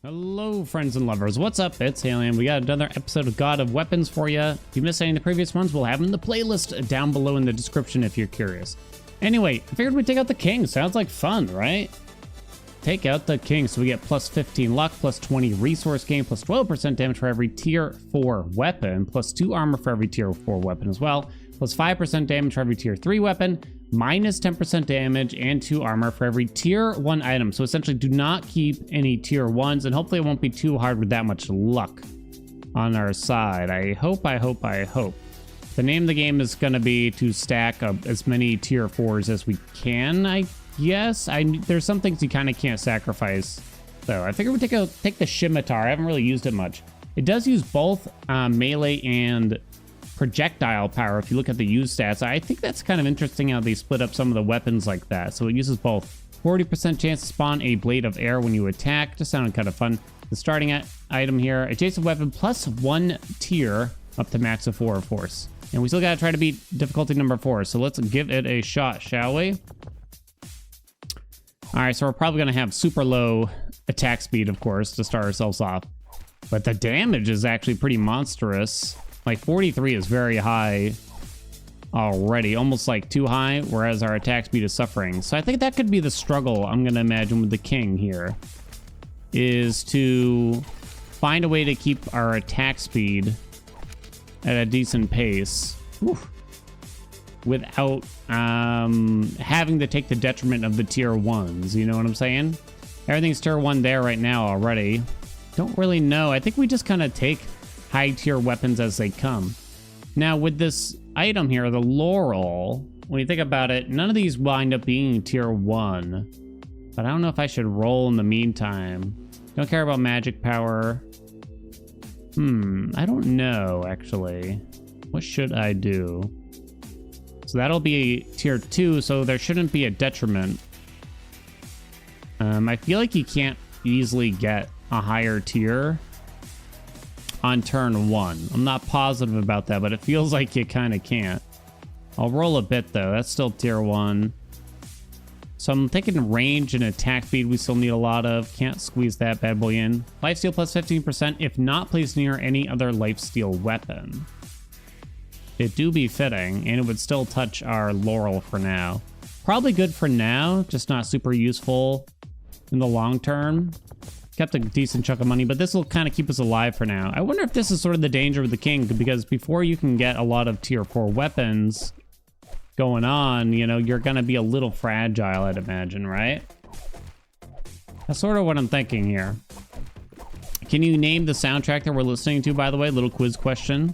Hello, friends and lovers. What's up? It's Haelian. We got another episode of God of Weapons for you. If you missed any of the previous ones, we'll have them in the playlist down below in the description if you're curious. Anyway, I figured we'd take out the king. Sounds like fun, right? Take out the king. So we get plus 15 luck, plus 20 resource gain, plus 12% damage for every tier 4 weapon, plus 2 armor for every tier 4 weapon as well, plus 5% damage for every tier 3 weapon, minus 10% damage and 2 armor for every tier 1 item. So essentially do not keep any tier 1s, and hopefully it won't be too hard with that much luck on our side. I hope. The name of the game is going to be to stack up as many tier 4s as we can, I guess. There's some things you kind of can't sacrifice. So I figured we'd take the scimitar. I haven't really used it much. It does use both melee and projectile power. If you look at the use stats, I think that's kind of interesting how they split up some of the weapons like that. So it uses both. 40% chance to spawn a blade of air when you attack. Just sounded kind of fun. The starting item here, adjacent weapon plus 1 tier up to max of 4, of course. And we still got to try to beat difficulty number 4. So let's give it a shot, shall we? All right, so we're probably going to have super low attack speed, of course, to start ourselves off. But the damage is actually pretty monstrous. Like 43 is very high already, almost like too high, whereas our attack speed is suffering. So I think that could be the struggle I'm going to imagine with the king here, is to find a way to keep our attack speed at a decent pace without having to take the detriment of the tier 1s. You know what I'm saying? Everything's tier 1 there right now already. Don't really know. I think we just kind of take high tier weapons as they come. Now with this item here, the laurel, when you think about it, none of these wind up being tier 1, but I don't know if I should roll in the meantime. Don't care about magic power. I don't know, actually. What should I do? So that'll be tier 2, so there shouldn't be a detriment. I feel like you can't easily get a higher tier on turn 1. I'm not positive about that, but it feels like you kind of can't. I'll roll a bit, though. That's still tier 1. So I'm thinking range and attack speed we still need a lot of. Can't squeeze that bad boy in. Lifesteal plus 15% if not placed near any other lifesteal weapon. It do be fitting, and it would still touch our laurel for now. Probably good for now, just not super useful in the long term. Kept a decent chunk of money, but this will kind of keep us alive for now. I wonder if this is sort of the danger with the king, because before you can get a lot of tier 4 weapons going on, you know, you're going to be a little fragile, I'd imagine, right? That's sort of what I'm thinking here. Can you name the soundtrack that we're listening to, by the way? Little quiz question.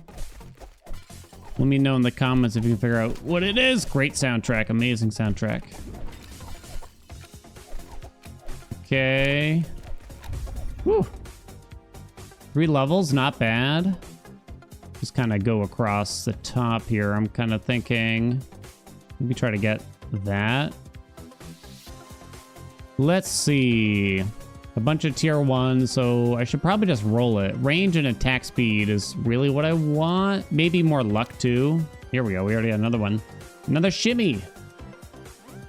Let me know in the comments if you can figure out what it is. Great soundtrack, amazing soundtrack. Okay. Whew. 3 levels, not bad. Just kind of go across the top here. I'm kind of thinking maybe try to get that. Let's see. A bunch of tier 1, so I should probably just roll it. Range and attack speed is really what I want. Maybe more luck too. Here we go. We already had another one. Another shimmy.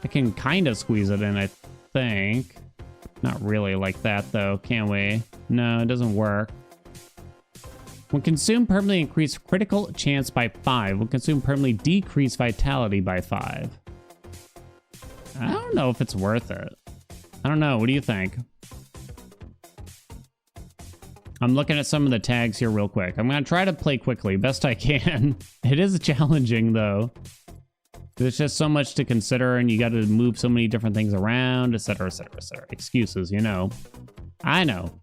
I can kind of squeeze it in, I think. Not really like that, though, can we? No, it doesn't work. When consumed, permanently increase critical chance by 5. When consumed, permanently decrease vitality by 5. I don't know if it's worth it. I don't know. What do you think? I'm looking at some of the tags here real quick. I'm going to try to play quickly, best I can. It is challenging, though. There's just so much to consider, and you got to move so many different things around, etc., etc., etc. Excuses, you know. I know.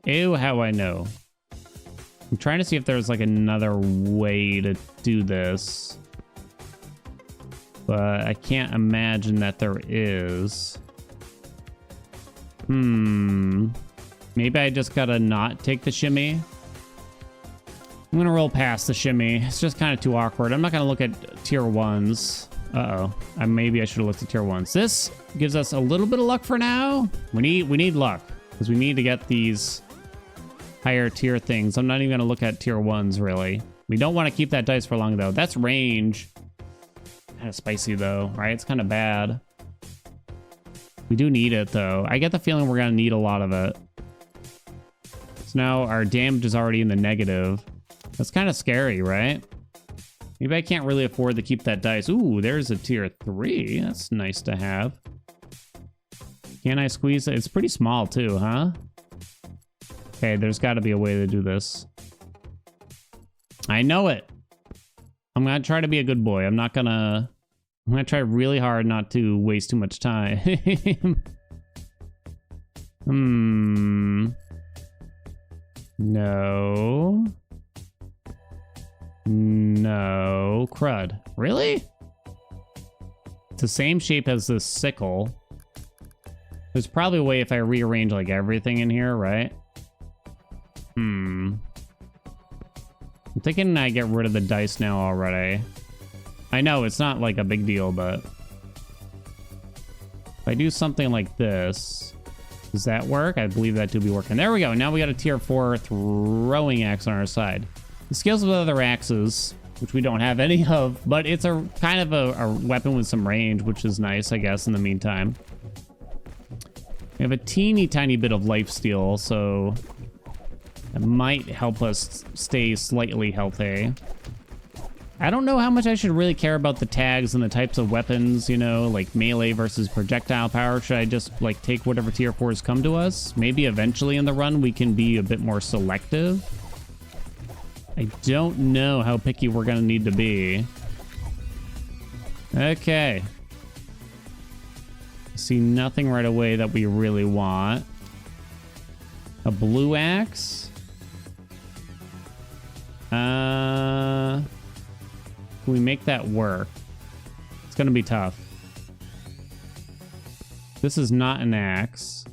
Ew, how I know. I'm trying to see if there's, like, another way to do this. But I can't imagine that there is. Maybe I just gotta not take the shimmy. I'm gonna roll past the shimmy. It's just kind of too awkward. I'm not gonna look at tier 1s. Uh-oh. Maybe I should have looked at tier 1s. This gives us a little bit of luck for now. We need luck, because we need to get these higher tier things. I'm not even gonna look at tier 1s, really. We don't want to keep that dice for long, though. That's range. Kind of spicy, though, right? It's kind of bad. We do need it, though. I get the feeling we're going to need a lot of it. So now our damage is already in the negative. That's kind of scary, right? Maybe I can't really afford to keep that dice. Ooh, there's a tier 3. That's nice to have. Can I squeeze it? It's pretty small, too, huh? Okay, there's got to be a way to do this. I know it. I'm going to try to be a good boy. I'm going to try really hard not to waste too much time. No. No. Crud. Really? It's the same shape as this sickle. There's probably a way if I rearrange like everything in here, right? I'm thinking I get rid of the dice now already. I know it's not like a big deal, but if I do something like this, does that work? I believe that to be working. There we go. Now we got a tier 4 throwing axe on our side. The skills with other axes, which we don't have any of, but it's a kind of a weapon with some range, which is nice, I guess, in the meantime. We have a teeny tiny bit of lifesteal, so it might help us stay slightly healthy. I don't know how much I should really care about the tags and the types of weapons, you know, like melee versus projectile power. Should I just like take whatever tier 4s come to us? Maybe eventually in the run we can be a bit more selective. I don't know how picky we're gonna need to be. Okay. See nothing right away that we really want. A blue axe. Can we make that work? It's gonna be tough. This is not an axe.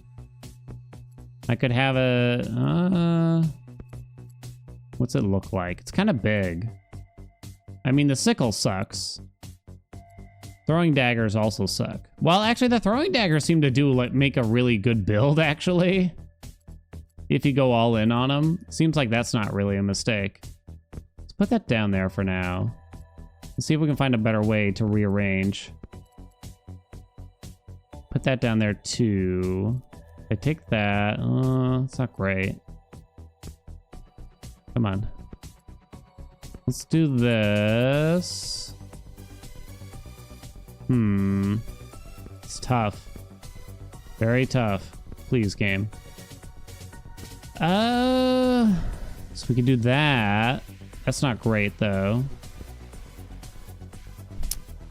I could have a... what's it look like? It's kind of big. I mean, the sickle sucks. Throwing daggers also suck. Well, actually, the throwing daggers seem to do like make a really good build, actually. If you go all in on them. Seems like that's not really a mistake. Let's put that down there for now. Let's see if we can find a better way to rearrange. Put that down there too. I take that. It's not great. Come on. Let's do this. It's tough. Very tough. Please, game. So we can do that. That's not great, though.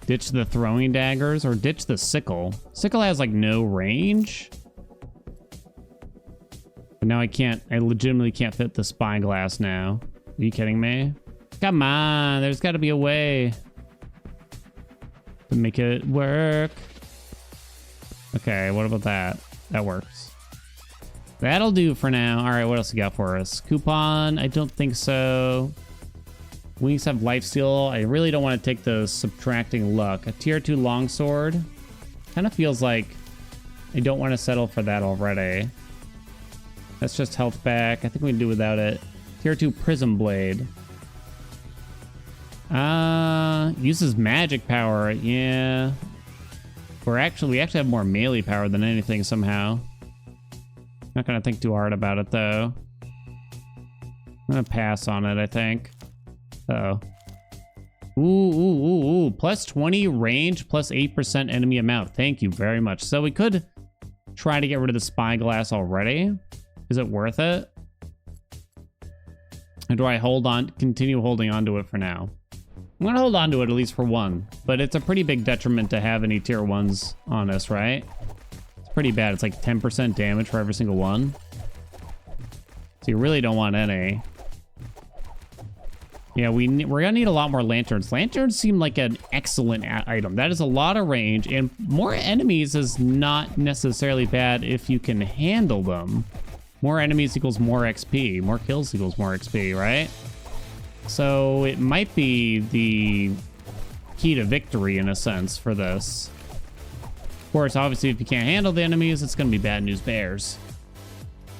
Ditch the throwing daggers or ditch the sickle. Sickle has like no range. But now I legitimately can't fit the spyglass now. Are you kidding me? Come on, there's got to be a way to make it work. Okay, what about that? That works. That'll do for now. All right, what else you got for us? Coupon? I don't think so. Wings have lifesteal. I really don't want to take the subtracting luck. A tier 2 longsword. Kind of feels like I don't want to settle for that already. That's just health back. I think we can do without it. Tier 2 prism blade. Uses magic power. Yeah. We actually have more melee power than anything somehow. Not gonna think too hard about it though. I'm gonna pass on it, I think. Uh-oh. Ooh. Plus 20 range, plus 8% enemy amount. Thank you very much. So we could try to get rid of the spyglass already. Is it worth it? Or do I continue holding on to it for now? I'm gonna hold on to it at least for one, but it's a pretty big detriment to have any tier 1s on us, right? It's pretty bad. It's like 10% damage for every single one. So you really don't want any. Yeah, we're gonna need a lot more lanterns. Lanterns seem like an excellent item. That is a lot of range, and more enemies is not necessarily bad if you can handle them. More enemies equals more XP. More kills equals more XP, right? So it might be the key to victory in a sense for this. Of course, obviously, if you can't handle the enemies, it's gonna be bad news bears.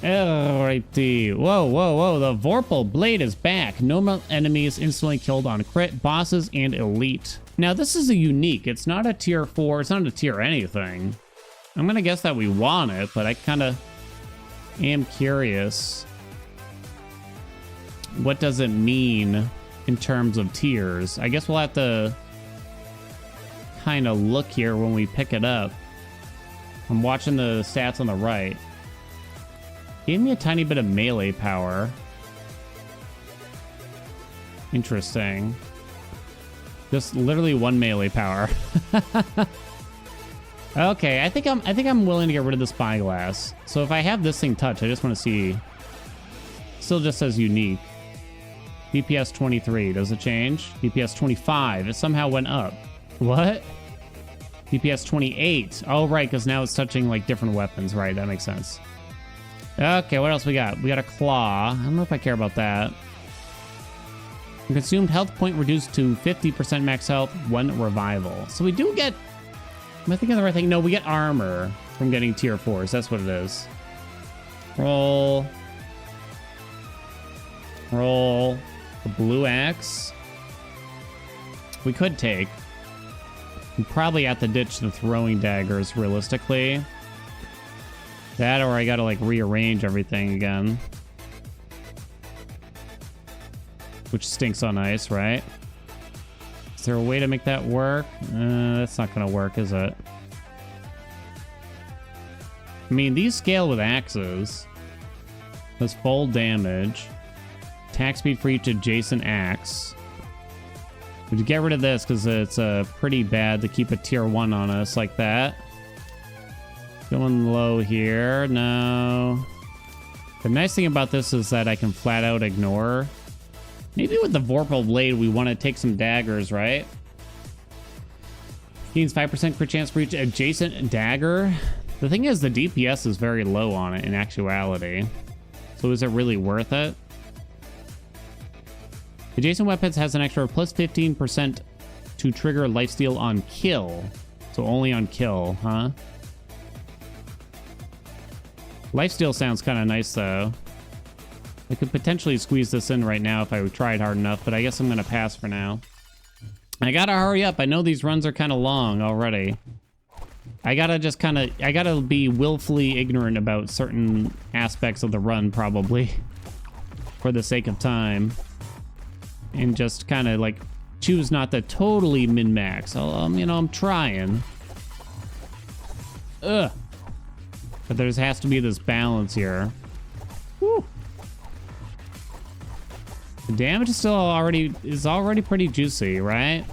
Alrighty. Whoa. The Vorpal Blade is back. Normal enemies instantly killed on crit, bosses, and elite. Now, this is a unique. It's not a tier 4. It's not a tier anything. I'm gonna guess that we want it, but I kind of am curious. What does it mean in terms of tiers? I guess we'll have to kind of look here when we pick it up. I'm watching the stats on the right. Gave me a tiny bit of melee power. Interesting. Just literally 1 melee power. Okay, I think I'm willing to get rid of the spyglass. So if I have this thing touch, I just want to see. Still just says unique. DPS 23, does it change? DPS 25, it somehow went up. What? DPS 28. Oh, right, because now it's touching like different weapons. Right, that makes sense. Okay, what else we got? We got a claw. I don't know if I care about that. Consumed health point reduced to 50% max health, 1 revival. So we do get... Am I thinking of the right thing? No, we get armor from getting tier 4s. That's what it is. Roll. Roll. The blue axe. We could take. We probably have to ditch the throwing daggers, realistically. That or I gotta, like, rearrange everything again. Which stinks on ice, right? Is there a way to make that work? That's not gonna work, is it? I mean, these scale with axes. Does full damage. Attack speed for each adjacent axe. Would you get rid of this because it's pretty bad to keep a tier 1 on us like that? Going low here. No. The nice thing about this is that I can flat out ignore. Maybe with the Vorpal Blade, we want to take some daggers, right? Gains 5% crit chance for each adjacent dagger. The thing is, the DPS is very low on it in actuality. So is it really worth it? Adjacent weapons has an extra plus 15% to trigger lifesteal on kill. So only on kill, huh? Lifesteal sounds kind of nice, though. I could potentially squeeze this in right now if I tried hard enough, but I guess I'm going to pass for now. I gotta hurry up. I know these runs are kind of long already. I gotta be willfully ignorant about certain aspects of the run, probably. For the sake of time. And just kind of, like, choose not to totally min-max. You know, I'm trying. Ugh. But there has to be this balance here. Woo. The damage is still already pretty juicy, right?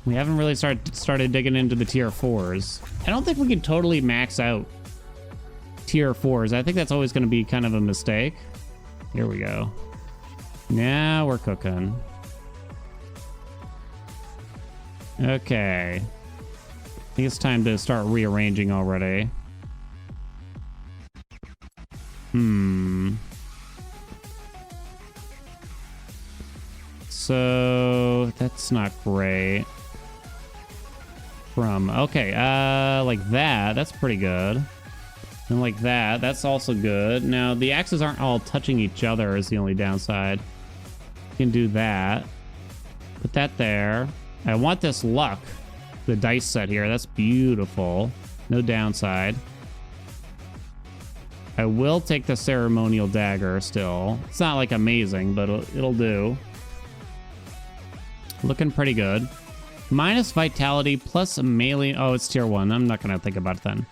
We haven't really started digging into the tier 4s. I don't think we can totally max out tier 4s. I think that's always going to be kind of a mistake. Here we go. Now we're cooking. Okay. I think it's time to start rearranging already. So that's not great. Okay, like that. That's pretty good. And like that. That's also good. Now, the axes aren't all touching each other is the only downside. You can do that. Put that there. I want this luck. The dice set here. That's beautiful. No downside. I will take the ceremonial dagger still. It's not like amazing, but it'll do. Looking pretty good. Minus vitality plus melee. Oh, it's tier 1. I'm not going to think about it then.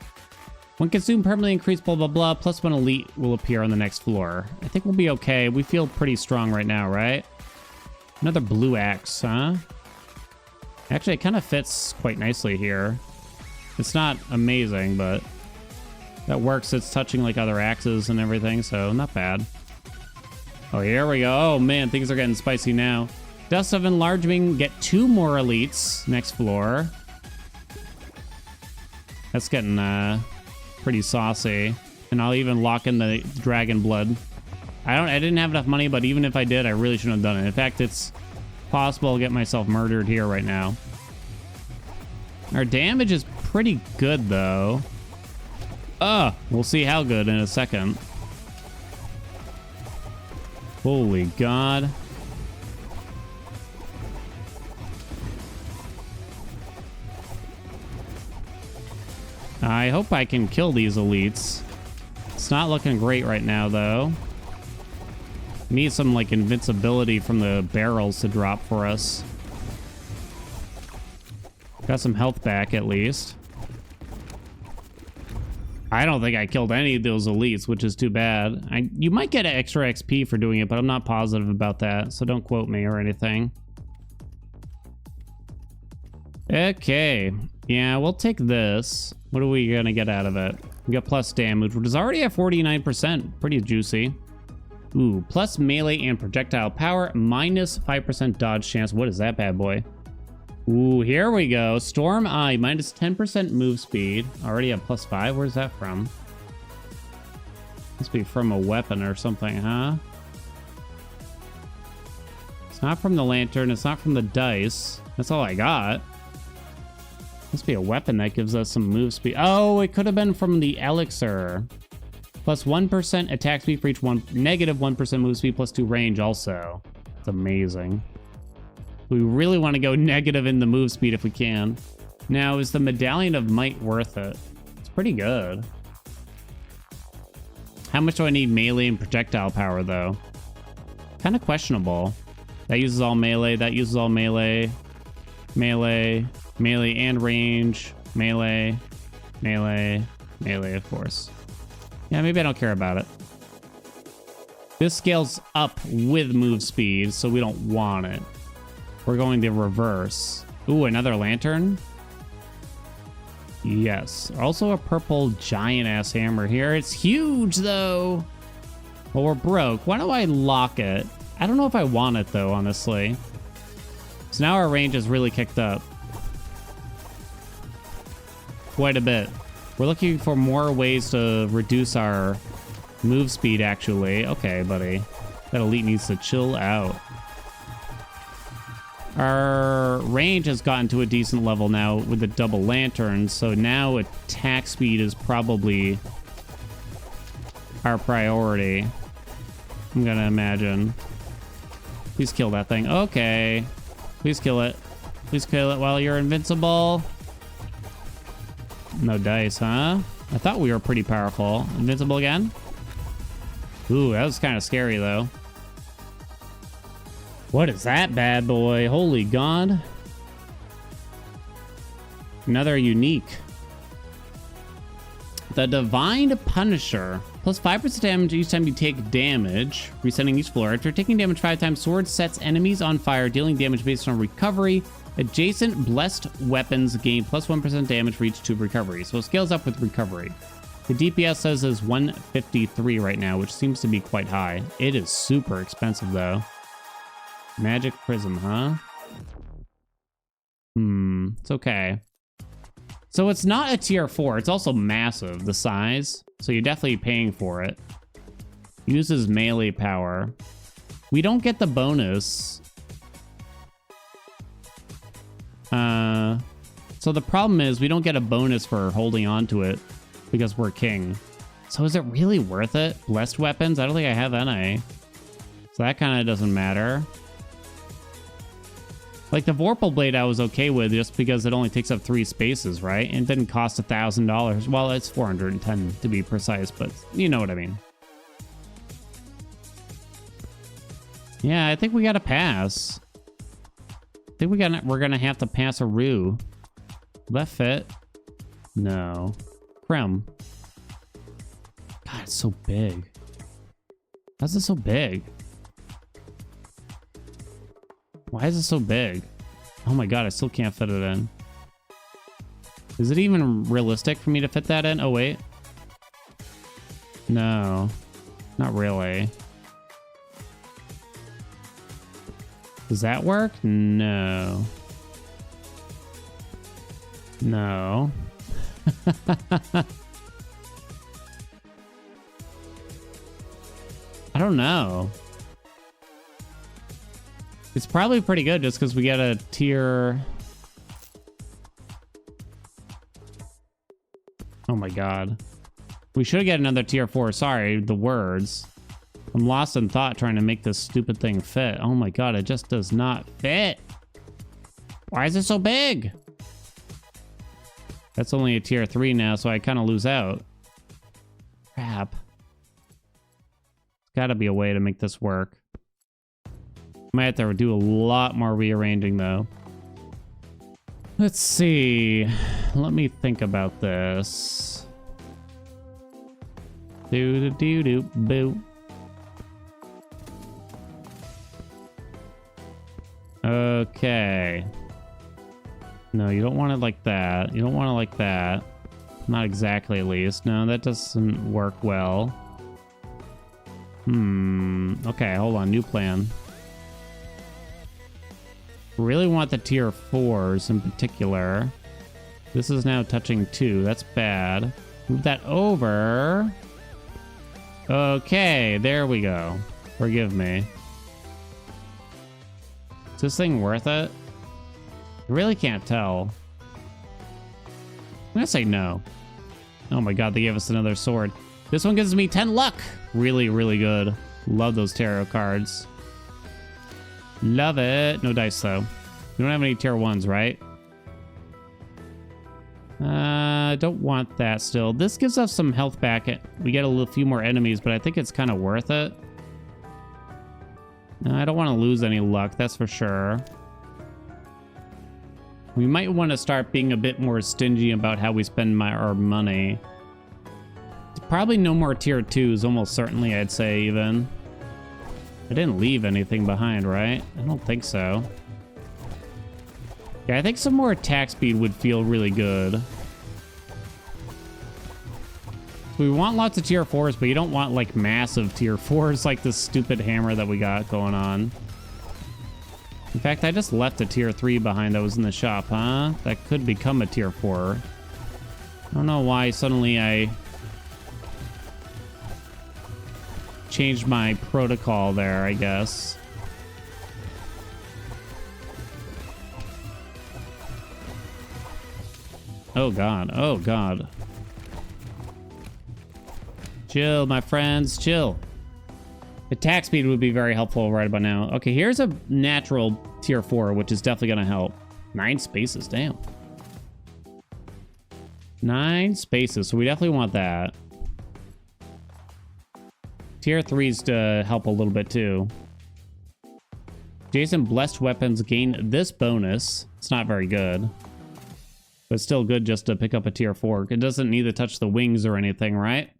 When consumed, permanently increased blah, blah, blah. Plus 1 elite will appear on the next floor. I think we'll be okay. We feel pretty strong right now, right? Another blue axe, huh? Actually, it kind of fits quite nicely here. It's not amazing, but that works. It's touching like other axes and everything, so not bad. Oh, here we go. Oh, man, things are getting spicy now. Dust of Enlargement, get 2 more elites next floor. That's getting pretty saucy. And I'll even lock in the dragon blood. I didn't have enough money, but even if I did, I really shouldn't have done it. In fact, it's possible to get myself murdered here right now. Our damage is pretty good, though. We'll see how good in a second. Holy God. I hope I can kill these elites. It's not looking great right now, though. Need some, like, invincibility from the barrels to drop for us. Got some health back, at least. I don't think I killed any of those elites, which is too bad. You might get extra XP for doing it, but I'm not positive about that, so don't quote me or anything. Okay. Yeah, we'll take this. What are we gonna get out of it? We got plus damage, which is already at 49%. Pretty juicy. Ooh, plus melee and projectile power, minus 5% dodge chance. What is that bad boy? Ooh, here we go. Storm Eye, minus 10% move speed. Already at plus 5. Where's that from? Must be from a weapon or something, huh? It's not from the lantern. It's not from the dice. That's all I got. Must be a weapon that gives us some move speed. Oh, it could have been from the elixir. Plus 1% attack speed for each one. Negative 1% move speed plus 2 range also. It's amazing. We really want to go negative in the move speed if we can. Now, is the Medallion of Might worth it? It's pretty good. How much do I need melee and projectile power, though? Kind of questionable. That uses all melee. That uses all melee. Melee. Melee and range. Melee. Melee. Melee, of course. Yeah, maybe I don't care about it. This scales up with move speed, so we don't want it. We're going the reverse. Ooh, another lantern? Yes. Also a purple giant-ass hammer here. It's huge, though. Well, we're broke. Why don't I lock it? I don't know if I want it, though, honestly. So now our range is really kicked up. Quite a bit. We're looking for more ways to reduce our move speed, actually. Okay, buddy. That elite needs to chill out. Our range has gotten to a decent level now with the double lantern, so now attack speed is probably our priority. I'm gonna imagine. Please kill that thing. Okay. Please kill it. Please kill it while you're invincible. No dice, huh? I thought we were pretty powerful. Invincible again? Ooh, that was kind of scary, though. What is that bad boy? Holy God. Another unique. The Divine Punisher. Plus 5% damage each time you take damage. Resetting each floor. After taking damage 5 times, sword sets enemies on fire, dealing damage based on recovery. Adjacent blessed weapons gain plus 1% damage for each 2 recovery. So it scales up with recovery. The DPS says is 153 right now, which seems to be quite high. It is super expensive, though. Magic Prism, huh? It's okay. So it's not a tier 4. It's also massive, the size. So you're definitely paying for it. Uses melee power. We don't get the bonus. So the problem is we don't get a bonus for holding on to it because we're king. So is it really worth it? Blessed weapons? I don't think I have any. So that kind of doesn't matter. Like the Vorpal Blade I was okay with just because it only takes up 3 spaces, right? And it didn't cost $1,000. Well, it's 410 to be precise, but you know what I mean. Yeah, I think we gotta pass. I think we're gonna have to pass a Rue. Will that fit? No. Krem. God, it's so big. How's it so big? Why is it so big? Oh my God, I still can't fit it in. Is it even realistic for me to fit that in? Oh, wait. No, not really. Does that work? No. No. I don't know. It's probably pretty good just because we get a tier. Oh my God. We should get another tier 4. Sorry, the words. I'm lost in thought trying to make this stupid thing fit. Oh my God, it just does not fit. Why is it so big? That's only a tier 3 now, so I kind of lose out. Crap. There's got to be a way to make this work. Might have to do a lot more rearranging, though. Let's see. Let me think about this. Do-do-do-do-boo. Okay. No, you don't want it like that. You don't want it like that. Not exactly, at least. No, that doesn't work well. Okay, hold on. New plan. Really want the tier 4s in particular. This is now touching 2. That's bad. Move that over. Okay, there we go. Forgive me. Is this thing worth it? I really can't tell. I'm gonna say no. Oh my god, they gave us another sword. This one gives me 10 luck. Really, really good. Love those tarot cards. Love it. No dice, though. We don't have any tier 1s, right? Don't want that still. This gives us some health back. We get a few more enemies, but I think it's kind of worth it. No, I don't want to lose any luck, that's for sure. We might want to start being a bit more stingy about how we spend our money. Probably no more tier 2s, almost certainly, I'd say, even. I didn't leave anything behind, right? I don't think so. Yeah, I think some more attack speed would feel really good. We want lots of tier 4s, but you don't want, like, massive tier 4s like this stupid hammer that we got going on. In fact, I just left a tier 3 behind that was in the shop, huh? That could become a tier 4. I don't know why suddenly I changed my protocol there, I guess. Oh god, oh god. Chill, my friends, chill. Attack speed would be very helpful right about now. Okay, here's a natural tier 4, which is definitely gonna help. 9 spaces, damn. 9 spaces, so we definitely want that. Tier 3s to help a little bit too. Jason, blessed weapons gain this bonus. It's not very good. But it's still good just to pick up a tier 4. It doesn't need to touch the wings or anything, right?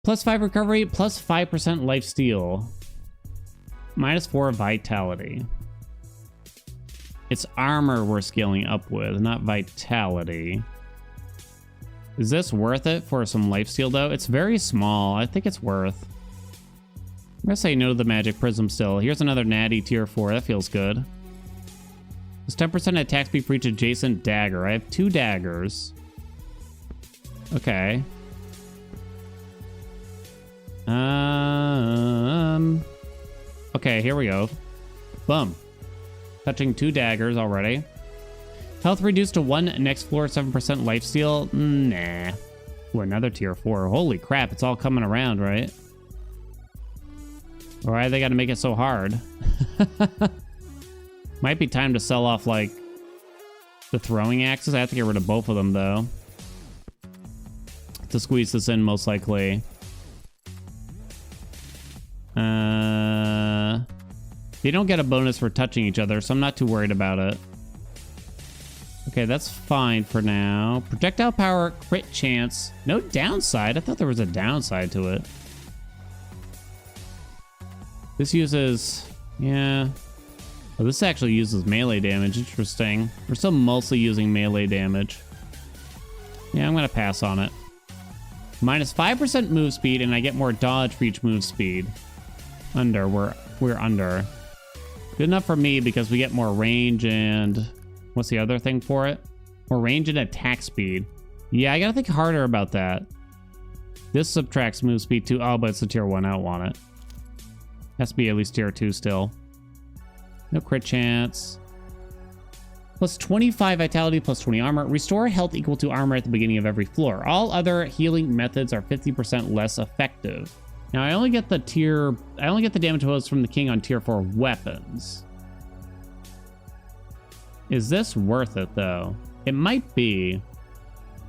Plus 5 recovery, plus 5% life steal. Minus 4 vitality. It's armor we're scaling up with, not vitality. Is this worth it for some life steal, though? It's very small. I think it's worth. I'm gonna say no to the magic prism still. Here's another natty tier 4. That feels good. It's 10% attack speed for each adjacent dagger. I have 2 daggers. Okay. Okay, here we go. Boom. Touching 2 daggers already. Health reduced to 1 next floor, 7% life steal. Nah. Ooh, another tier 4. Holy crap, it's all coming around, right? Why they gotta make it so hard? Might be time to sell off, like, the throwing axes. I have to get rid of both of them, though. To squeeze this in, most likely. They don't get a bonus for touching each other, so I'm not too worried about it. Okay, that's fine for now. Projectile power, crit chance. No downside. I thought there was a downside to it. This uses... yeah. Oh, this actually uses melee damage. Interesting. We're still mostly using melee damage. Yeah, I'm going to pass on it. Minus 5% move speed, and I get more dodge for each move speed. Under. We're under. Good enough for me because we get more range and... what's the other thing for it? More range and attack speed. Yeah, I gotta think harder about that. This subtracts move speed too. Oh, but it's a tier 1. I don't want it. Has to be at least tier 2 still. No crit chance. Plus 25 vitality, plus 20 armor. Restore health equal to armor at the beginning of every floor. All other healing methods are 50% less effective. Now I only get the damage bonus from the king on tier 4 weapons. Is this worth it though? It might be.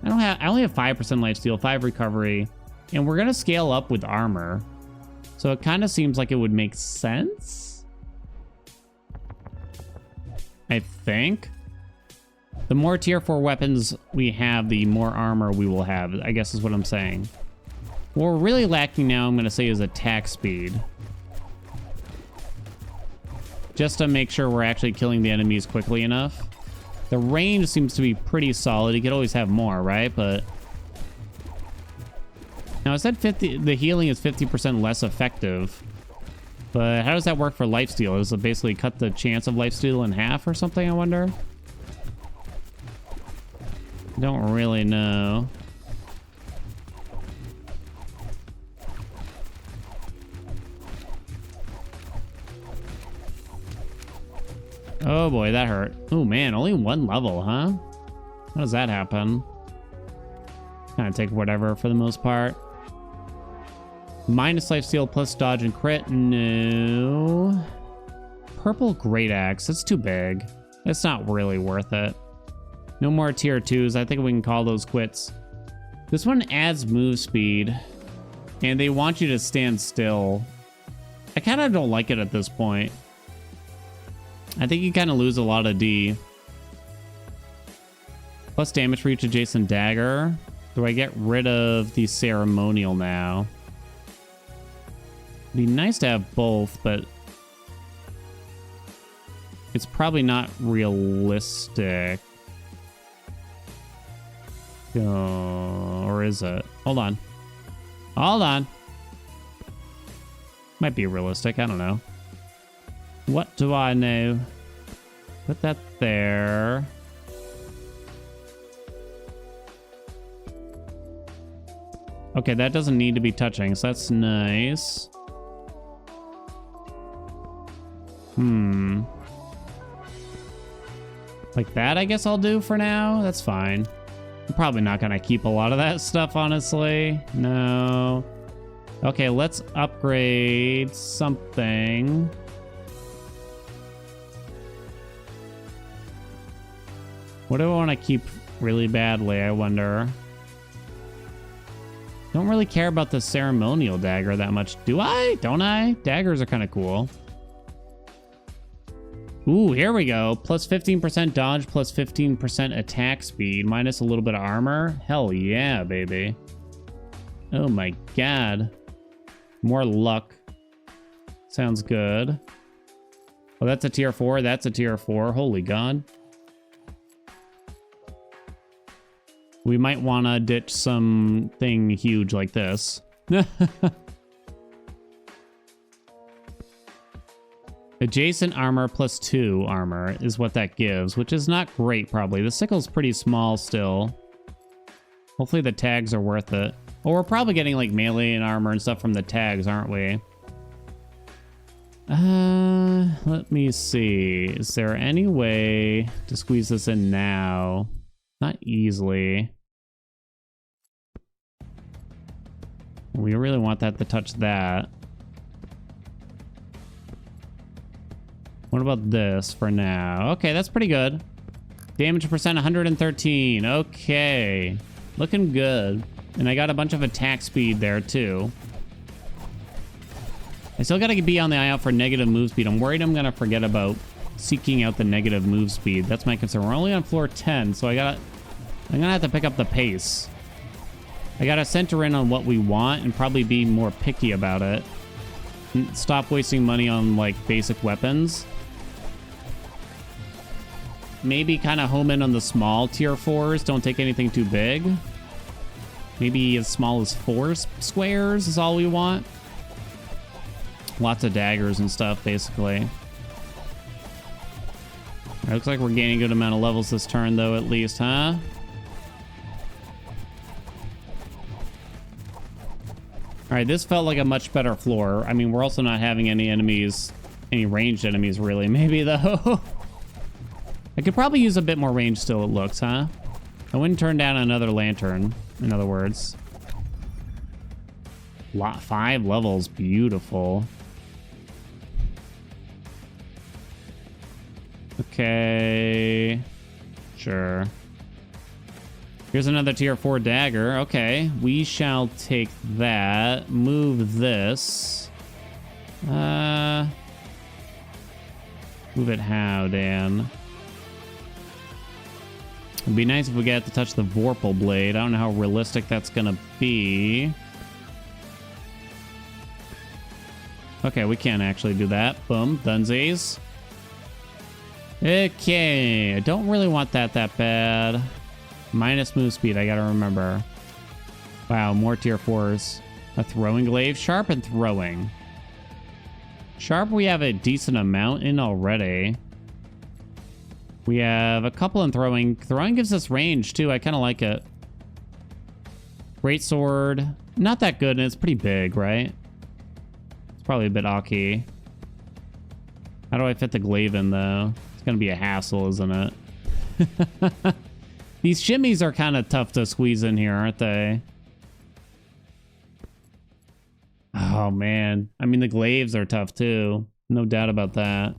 I only have 5% lifesteal, 5 recovery, and we're gonna scale up with armor. So it kind of seems like it would make sense. I think. The more tier 4 weapons we have, the more armor we will have, I guess is what I'm saying. What we're really lacking now, I'm going to say, is attack speed. Just to make sure we're actually killing the enemies quickly enough. The range seems to be pretty solid. You could always have more, right? But now I said 50. The healing is 50% less effective. But how does that work for lifesteal? Does it basically cut the chance of lifesteal in half or something, I wonder? Don't really know. Oh boy, that hurt. Oh man, only 1 level, huh? How does that happen? Kind of take whatever for the most part. Minus lifesteal plus dodge and crit. No. Purple great axe. That's too big. It's not really worth it. No more tier 2s. I think we can call those quits. This one adds move speed. And they want you to stand still. I kind of don't like it at this point. I think you kind of lose a lot of D. Plus damage for each adjacent dagger. Do I get rid of the ceremonial now? It'd be nice to have both, but it's probably not realistic. Or is it? Hold on. Hold on. Might be realistic. I don't know. What do I know? Put that there. Okay, that doesn't need to be touching, so that's nice. Like that, I guess I'll do for now. That's fine. I'm probably not gonna keep a lot of that stuff, honestly. No. Okay, let's upgrade something. What do I want to keep really badly, I wonder? Don't really care about the ceremonial dagger that much. Do I? Don't I? Daggers are kind of cool. Ooh, here we go. Plus 15% dodge, plus 15% attack speed, minus a little bit of armor. Hell yeah, baby. Oh my god. More luck. Sounds good. Oh, that's a tier 4. That's a tier 4. Holy god. We might want to ditch something huge like this. Adjacent armor plus 2 armor is what that gives, which is not great, probably. The sickle's pretty small still. Hopefully the tags are worth it. Well, we're probably getting like melee and armor and stuff from the tags, aren't we? Let me see. Is there any way to squeeze this in now? Not easily. We really want that to touch that. What about this for now? Okay, that's pretty good. Damage percent 113. Okay. Looking good. And I got a bunch of attack speed there too. I still gotta be on the eye out for negative move speed. I'm worried I'm gonna forget about seeking out the negative move speed. That's my concern. We're only on floor 10, so I'm gonna have to pick up the pace. I gotta center in on what we want and probably be more picky about it. Stop wasting money on like basic weapons. Maybe kind of home in on the small tier 4s. Don't take anything too big. Maybe as small as 4 squares is all we want. Lots of daggers and stuff, basically. It looks like we're gaining a good amount of levels this turn, though, at least, huh? All right, this felt like a much better floor. I mean, we're also not having any enemies, any ranged enemies, really. Maybe, though. I could probably use a bit more range still, it looks, huh? I wouldn't turn down another lantern, in other words. 5 levels, beautiful. Okay. Sure. Here's another tier 4 dagger. Okay, we shall take that. Move this. Move it how, Dan? It'd be nice if we got to touch the Vorpal blade. I don't know how realistic that's gonna be. Okay, we can't actually do that. Boom, dunsies. Okay, I don't really want that bad. Minus move speed, I gotta remember. Wow, more tier 4s. A throwing glaive, sharp and throwing. Sharp we have a decent amount in already. We have a couple in throwing. Throwing gives us range too, I kind of like it. Great sword, not that good and it's pretty big, right? It's probably a bit awky. How do I fit the glaive in though? It's gonna be a hassle, isn't it? These shimmies are kind of tough to squeeze in here, aren't they? Oh, man. I mean, the glaives are tough, too. No doubt about that.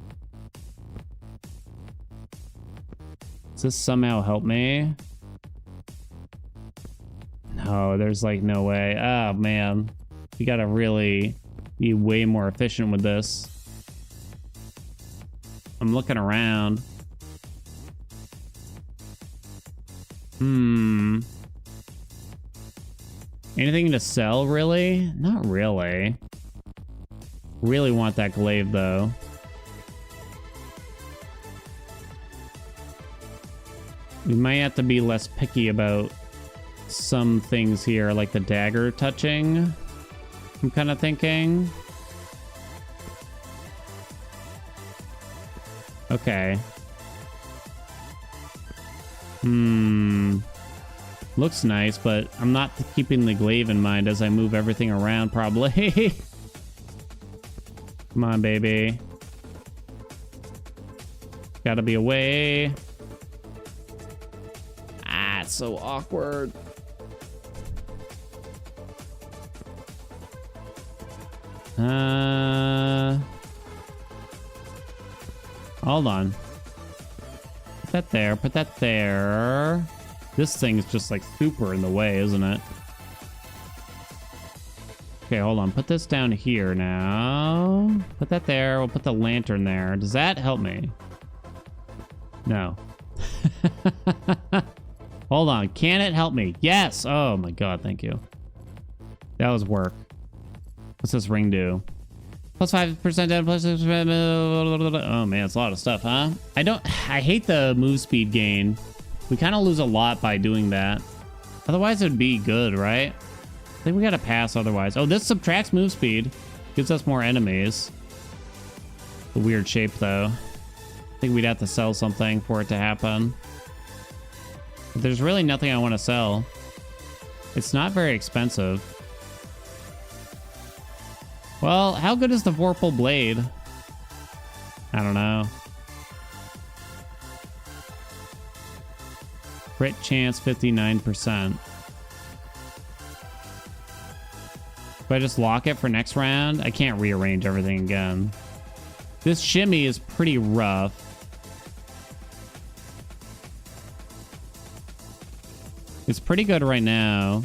Does this somehow help me? No, there's, like, no way. Oh, man. We gotta really be way more efficient with this. I'm looking around. Anything to sell, really? Not really. Really want that glaive, though. We might have to be less picky about some things here, like the dagger touching. I'm kind of thinking. Okay. Looks nice, but I'm not keeping the glaive in mind as I move everything around, probably. Come on, baby. Gotta be away. Ah, it's so awkward. Hold on. Put that there, put that there. This thing's just like super in the way, isn't it? Okay, hold on. Put this down here now. Put that there. We'll put the lantern there. Does that help me? No. Hold on. Can it help me? Yes. Oh my god, thank you. That was work. What's this ring do? Plus 5% down, plus 6%. Oh man, it's a lot of stuff, huh? I hate the move speed gain. We kind of lose a lot by doing that. Otherwise, it would be good, right? I think we gotta pass otherwise. Oh, this subtracts move speed. Gives us more enemies. A weird shape, though. I think we'd have to sell something for it to happen. But there's really nothing I want to sell. It's not very expensive. Well, how good is the Vorpal blade? I don't know. Crit chance 59%. Do I just lock it for next round? I can't rearrange everything again. This shimmy is pretty rough. It's pretty good right now.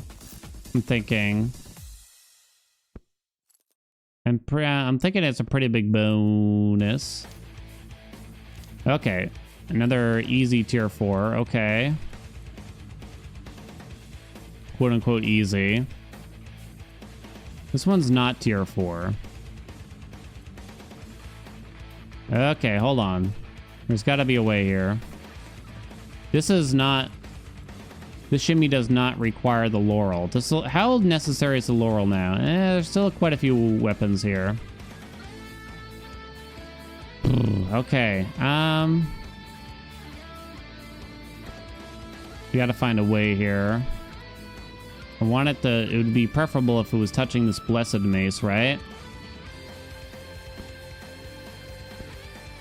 I'm thinking. I'm thinking it's a pretty big bonus. Okay. Another easy tier 4. Okay. Quote unquote easy. This one's not tier 4. Okay, hold on. There's got to be a way here. This is not... This shimmy does not require the laurel. How necessary is the laurel now? There's still quite a few weapons here. Okay. We got to find a way here. I want it to... It would be preferable if it was touching this blessed mace, right?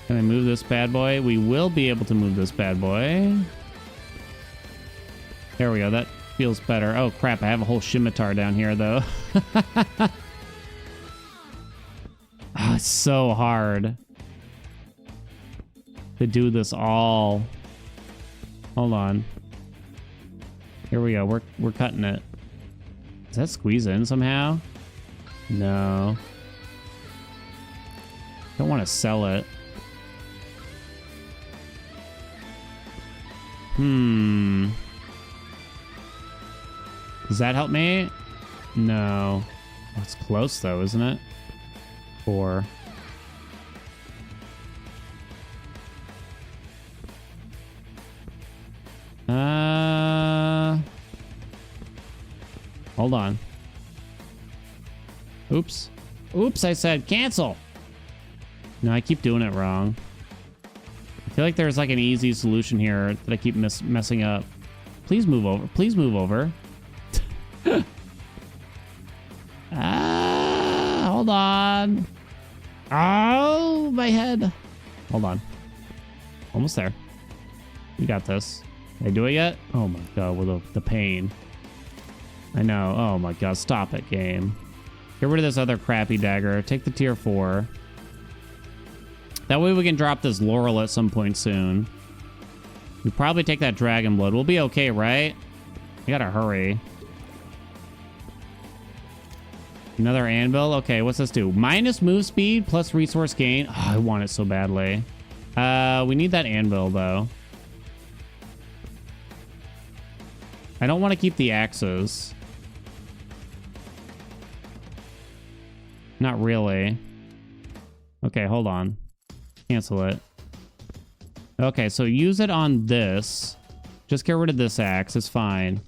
Can I move this bad boy? We will be able to move this bad boy. There we go. That feels better. Oh, crap. I have a whole scimitar down here, though. Oh, it's so hard to do this all. Hold on. Here we go. We're cutting it. Does that squeeze in somehow? No. Don't want to sell it. Does that help me? No. Oh, it's close though, isn't it? 4. Hold on. Oops. Oops, I said cancel. No, I keep doing it wrong. I feel like there's like an easy solution here that I keep messing up. Please move over. Please move over. Hold on. Oh, my head. Hold on. Almost there. You got this. Did I do it yet? Oh my god, with the pain. I know. Oh my god, stop it, game. Get rid of this other crappy dagger. Take the tier 4. That way we can drop this laurel at some point soon. We probably take that dragon blood. We'll be okay, right? We gotta hurry. Another anvil. Okay, what's this do? Minus move speed plus resource gain. Oh, I want it so badly. We need that anvil though. I don't want to keep the axes. Not really. Okay, hold on. Cancel it. Okay, so use it on this. Just get rid of this axe. It's fine.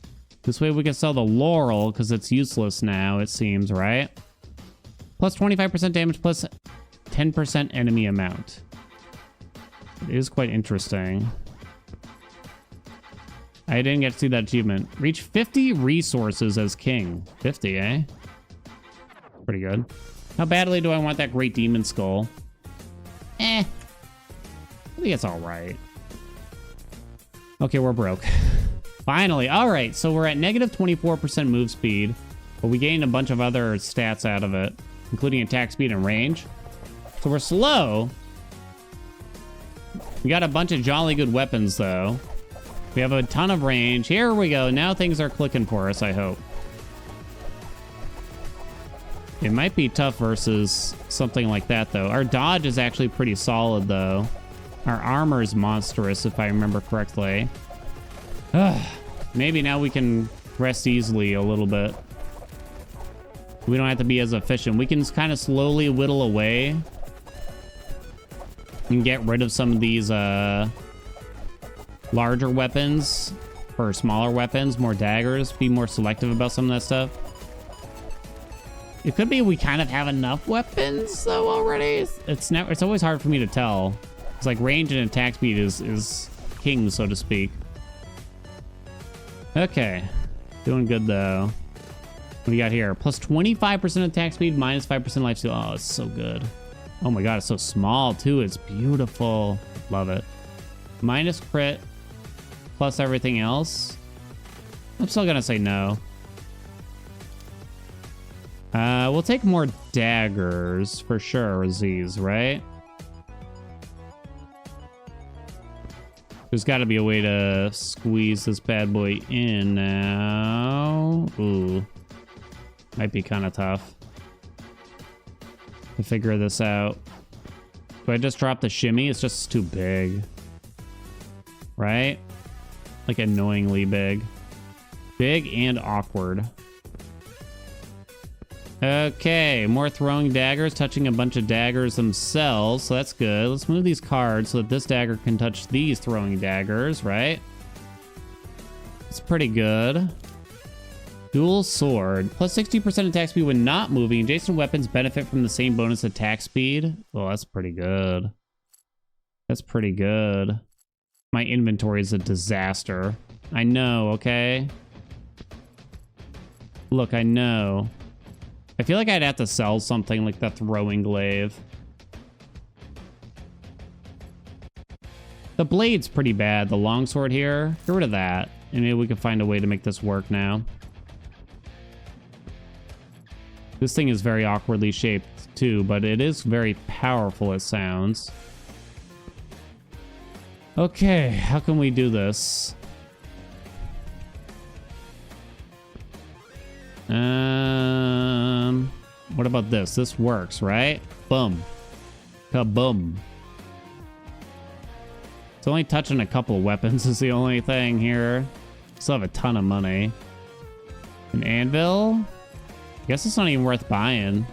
This way we can sell the laurel because it's useless now, it seems, right? Plus 25% damage plus 10% enemy amount. It is quite interesting. I didn't get to see that achievement. Reach 50 resources as king. 50, eh? Pretty good. How badly do I want that great demon skull? I think it's all right. Okay, we're broke. Finally. All right, so we're at negative 24% move speed, but we gained a bunch of other stats out of it, including attack speed and range. So we're slow. We got a bunch of jolly good weapons, though. We have a ton of range. Here we go. Now things are clicking for us, I hope. It might be tough versus something like that, though. Our dodge is actually pretty solid, though. Our armor is monstrous, if I remember correctly. Maybe now we can rest easily a little bit. We don't have to be as efficient. We can kind of slowly whittle away and get rid of some of these larger weapons for smaller weapons, more daggers, be more selective about some of that stuff. It could be we kind of have enough weapons though already. It's always hard for me to tell. It's like range and attack speed is king, so to speak. Okay, doing good though. What do you got here? Plus 25% attack speed, minus 5% life steal. Oh, it's so good. Oh my god, it's so small too. It's beautiful. Love it. Minus crit, plus everything else. I'm still gonna say no. We'll take more daggers for sure, Aziz, right? There's got to be a way to squeeze this bad boy in now. Ooh. Might be kind of tough to figure this out. Do I just drop the shimmy? It's just too big. Right? Like annoyingly big. Big and awkward. Okay, more throwing daggers, touching a bunch of daggers themselves, so that's good. Let's move these cards so that this dagger can touch these throwing daggers, right? It's pretty good. Dual sword. Plus 60% attack speed when not moving. Adjacent weapons benefit from the same bonus attack speed. Well, that's pretty good. That's pretty good. My inventory is a disaster. I know, okay? Look, I know. I feel like I'd have to sell something like the throwing glaive. The blade's pretty bad. The longsword here, get rid of that. And maybe we can find a way to make this work now. This thing is very awkwardly shaped too, but it is very powerful, it sounds. Okay, how can we do this? What about this? This works, right? Boom. Kaboom. It's only touching a couple weapons is the only thing here. Still have a ton of money. An anvil? I guess it's not even worth buying.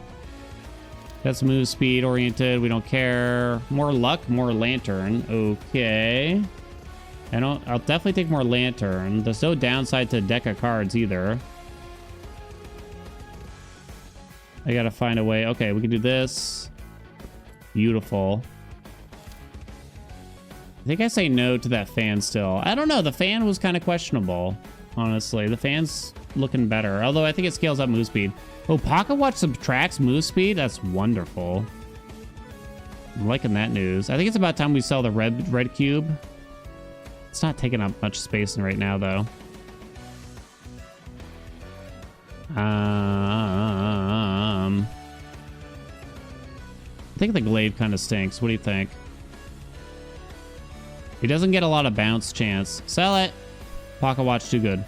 That's move speed oriented. We don't care. More luck, more lantern. Okay. I'll definitely take more lantern. There's no downside to a deck of cards either. I gotta find a way. Okay, we can do this. Beautiful. I think I say no to that fan still. I don't know. The fan was kind of questionable, honestly. The fan's looking better. Although I think it scales up move speed. Oh, Pocket Watch subtracts move speed? That's wonderful. I'm liking that news. I think it's about time we sell the red cube. It's not taking up much space right now, though. I think the glaive kind of stinks. What do you think? He doesn't get a lot of bounce chance. Sell it. Pocket Watch too good.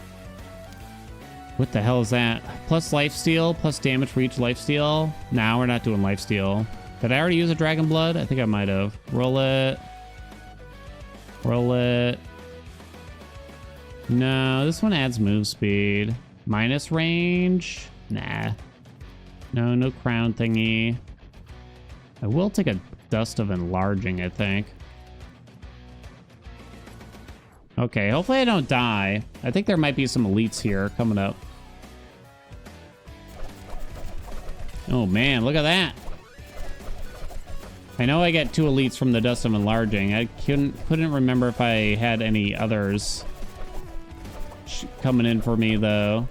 What the hell is that? Plus lifesteal, plus damage for each lifesteal. Nah, we're not doing lifesteal. Did I already use a Dragon Blood? I think I might have. Roll it. Roll it. No, this one adds move speed. Minus range? Nah. No, no crown thingy. I will take a Dust of Enlarging, I think. Okay, hopefully I don't die. I think there might be some elites here coming up. Oh man, look at that. I know I get 2 elites from the Dust of Enlarging. I couldn't remember if I had any others coming in for me, though.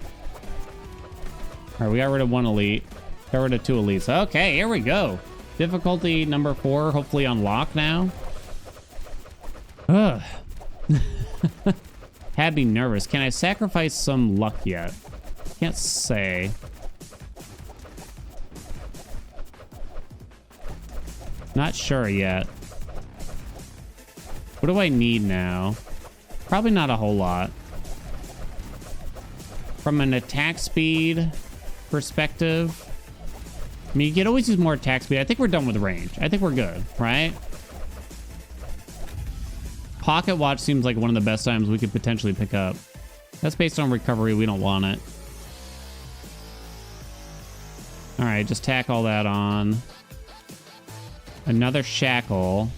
All right, we got rid of 1 elite. Got rid of 2 elites. Okay, here we go. Difficulty number 4, hopefully unlocked now. Ugh. Had me nervous. Can I sacrifice some luck yet? Can't say. Not sure yet. What do I need now? Probably not a whole lot. From an attack speed perspective, I mean, you could always use more attack speed. I think we're done with range. I think we're good, right? Pocket Watch seems like one of the best items we could potentially pick up. That's based on recovery. We don't want it. All right, just tack all that on. Another shackle.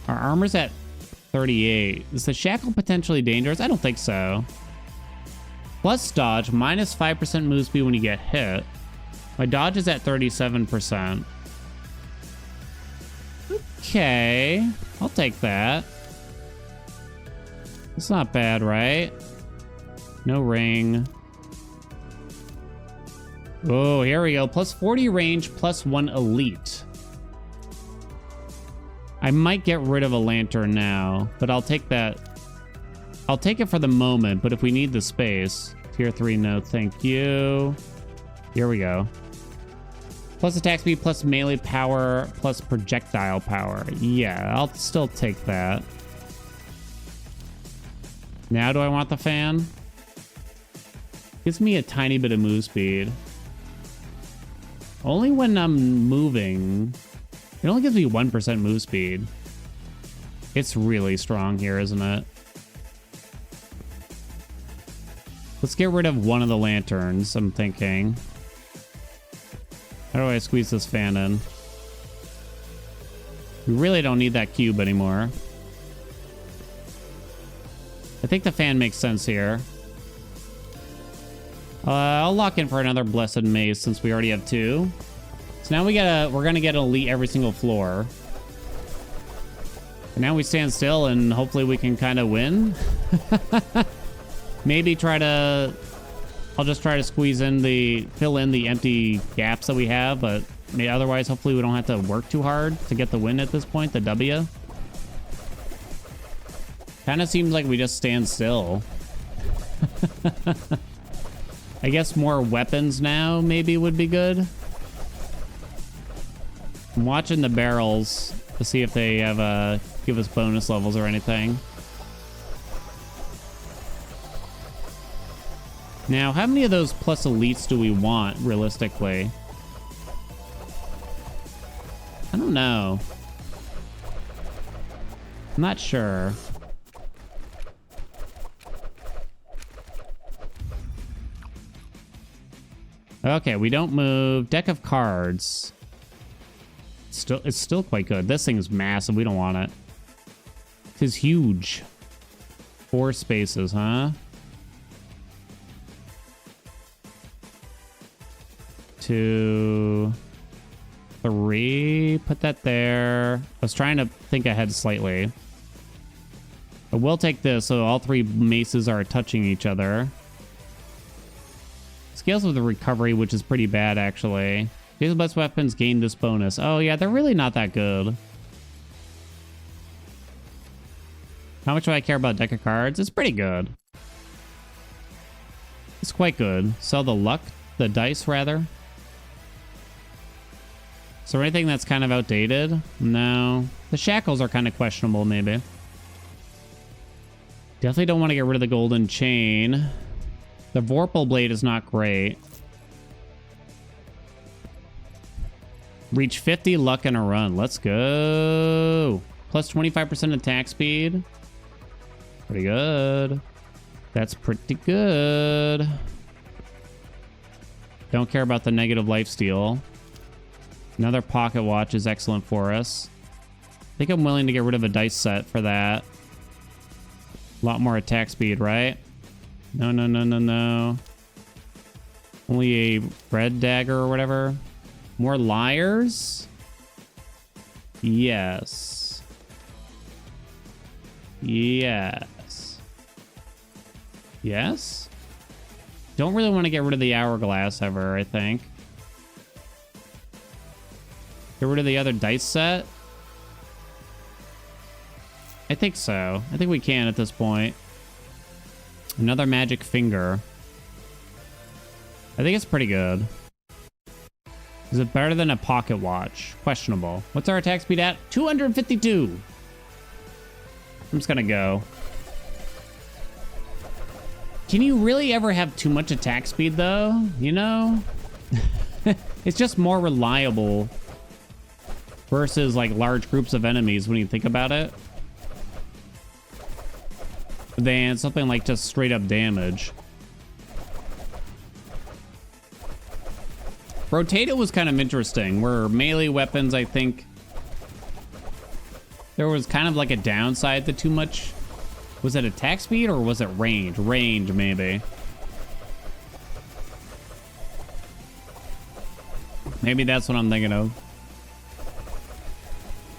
Our armor's at 38. Is the shackle potentially dangerous? I don't think so. Plus dodge, minus 5% move speed when you get hit. My dodge is at 37%. Okay, I'll take that. It's not bad, right? No ring. Oh, here we go. Plus 40 range, plus 1 elite. I might get rid of a lantern now, but I'll take that. I'll take it for the moment, but if we need the space. Tier 3, no thank you. Here we go. Plus attack speed, plus melee power, plus projectile power. Yeah, I'll still take that. Now do I want the fan? Gives me a tiny bit of move speed. Only when I'm moving. It only gives me 1% move speed. It's really strong here, isn't it? Let's get rid of one of the lanterns, I'm thinking. How do I squeeze this fan in? We really don't need that cube anymore. I think the fan makes sense here. I'll lock in for another Blessed Mace since we already have 2. So now we're gonna get an elite every single floor. And now we stand still and hopefully we can kind of win. Maybe I'll just try to fill in the empty gaps that we have, but otherwise hopefully we don't have to work too hard to get the win at this point, the W. Kind of seems like we just stand still. I guess more weapons now maybe would be good. I'm watching the barrels to see if they have give us bonus levels or anything. Now, how many of those plus elites do we want, realistically? I don't know. I'm not sure. Okay, we don't move. Deck of cards. It's still quite good. This thing's massive. We don't want it. It's huge. 4 spaces, huh? 2, 3. Put that there. I was trying to think ahead slightly. I will take this, so all 3 maces are touching each other. Scales with the recovery, which is pretty bad, actually. These best weapons gain this bonus. Oh, yeah, they're really not that good. How much do I care about deck of cards? It's pretty good. It's quite good. Sell the luck, the dice, rather. Is there anything that's kind of outdated? No. The shackles are kind of questionable, maybe. Definitely don't want to get rid of the golden chain. The Vorpal blade is not great. Reach 50 luck in a run. Let's go. Plus 25% attack speed. Pretty good. That's pretty good. Don't care about the negative lifesteal. Another pocket watch is excellent for us. I think I'm willing to get rid of a dice set for that. A lot more attack speed, right? No, no, no, no, no. Only a red dagger or whatever. More liars? Yes. Yes. Yes? Don't really want to get rid of the hourglass ever, I think. Get rid of the other dice set? I think so. I think we can at this point. Another magic finger. I think it's pretty good. Is it better than a pocket watch? Questionable. What's our attack speed at? 252. I'm just gonna go. Can you really ever have too much attack speed though? You know? It's just more reliable versus like large groups of enemies when you think about it, than something like just straight up damage. Rotated was kind of interesting, where melee weapons, I think, there was kind of like a downside to too much. Was it attack speed or was it range? Range, maybe. Maybe that's what I'm thinking of.